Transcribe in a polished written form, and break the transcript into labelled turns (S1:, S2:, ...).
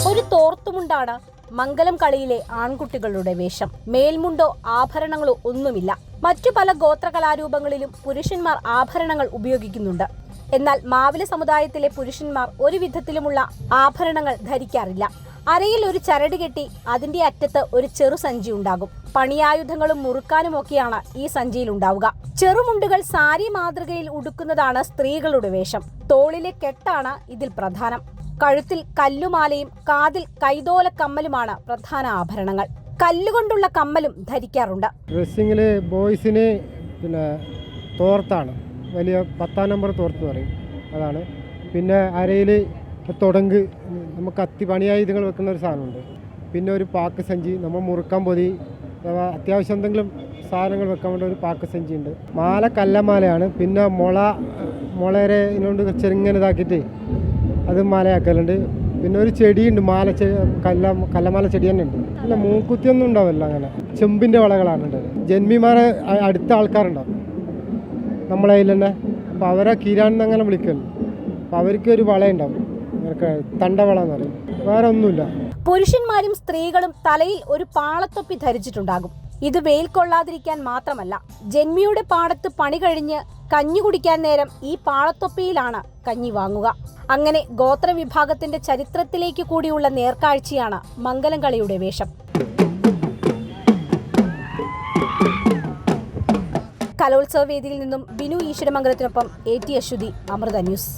S1: ഒരു തോർത്തുമുണ്ടാണ് മംഗലം കളിയിലെ ആൺകുട്ടികളുടെ വേഷം. മേൽമുണ്ടോ ആഭരണങ്ങളോ ഒന്നുമില്ല. മറ്റു പല ഗോത്രകലാരൂപങ്ങളിലും പുരുഷന്മാർ ആഭരണങ്ങൾ ഉപയോഗിക്കുന്നുണ്ട്. എന്നാൽ മാവില സമുദായത്തിലെ പുരുഷന്മാർ ഒരു വിധത്തിലുമുള്ള ആഭരണങ്ങൾ ധരിക്കാറില്ല. അരയിൽ ഒരു ചരട് കെട്ടി അതിന്റെ അറ്റത്ത് ഒരു ചെറു സഞ്ചി ഉണ്ടാകും. പണിയായുധങ്ങളും മുറുക്കാനുമൊക്കെയാണ് ഈ സഞ്ചിയിൽ ഉണ്ടാവുക. ചെറുമുണ്ടുകൾ സാരി മാതൃകയിൽ ഉടുക്കുന്നതാണ് സ്ത്രീകളുടെ വേഷം. തോളിലെ കെട്ടാണ് ഇതിൽ പ്രധാനം. കഴുത്തിൽ കല്ലുമാലയും കാതിൽ കൈതോല കമ്മലുമാണ് പ്രധാന ആഭരണങ്ങൾ. കല്ലുകൊണ്ടുള്ള കമ്മലും ധരിക്കാറുണ്ട്.
S2: ഡ്രസ്സിങ്ങില് ബോയ്സിന് തോർത്താണ്, വലിയ 10-ാം നമ്പർ തോർത്ത് പറയും, അതാണ്. പിന്നെ അരയിൽ തുടങ്ക്, നമുക്ക് പണിയായുധങ്ങൾ വെക്കുന്ന ഒരു സാധനമുണ്ട്. പിന്നെ ഒരു പാക്ക് സഞ്ചി, നമ്മൾ മുറുക്കാൻ പൊതി, അഥവാ അത്യാവശ്യം എന്തെങ്കിലും സാധനങ്ങൾ വെക്കാൻ വേണ്ടി ഒരു പാക്ക് സഞ്ചി ഉണ്ട്. മാല കല്ലമാലയാണ്. പിന്നെ മുളരെ ഇതിനോണ്ട് ചെറുങ്ങനെ ഇതാക്കിയിട്ട് അത് മാലയാക്കലുണ്ട്. പിന്നെ ഒരു ചെടിയുണ്ട്, കല്ലമാല ചെടി തന്നെ ഉണ്ട്. അല്ല, മൂക്കുത്തിയൊന്നും ഉണ്ടാവില്ല. അങ്ങനെ ചെമ്പിൻ്റെ വളകളാണ് ഉണ്ടത്. ജന്മിമാരെ അടുത്ത ആൾക്കാരുണ്ടാവും നമ്മളെ കയ്യിൽ തന്നെ. അപ്പോൾ അവരെ കിരാൻ അങ്ങനെ വിളിക്കല്ലോ. അപ്പോൾ അവർക്ക് ഒരു വളയുണ്ടാവും, തണ്ടവള എന്ന് പറയും. വേറെ ഒന്നുമില്ല.
S1: പുരുഷന്മാരും സ്ത്രീകളും തലയിൽ ഒരു പാളത്തൊപ്പി ധരിച്ചിട്ടുണ്ടാകും. ഇത് വെയിൽ കൊള്ളാതിരിക്കാൻ മാത്രമല്ല, ജന്മിയുടെ പാടത്ത് പണി കഴിഞ്ഞ് കഞ്ഞി കുടിക്കാൻ നേരം ഈ പാളത്തൊപ്പിയിലാണ് കഞ്ഞി വാങ്ങുക. അങ്ങനെ ഗോത്രവിഭാഗത്തിന്റെ ചരിത്രത്തിലേക്ക് കൂടിയുള്ള നേർക്കാഴ്ചയാണ് മംഗലം കളിയുടെ വേഷം. കലോത്സവ വേദിയിൽ നിന്നും ബിനു ഈശ്വരമംഗലത്തിനൊപ്പം AT അശ്വതി, അമൃത ന്യൂസ്.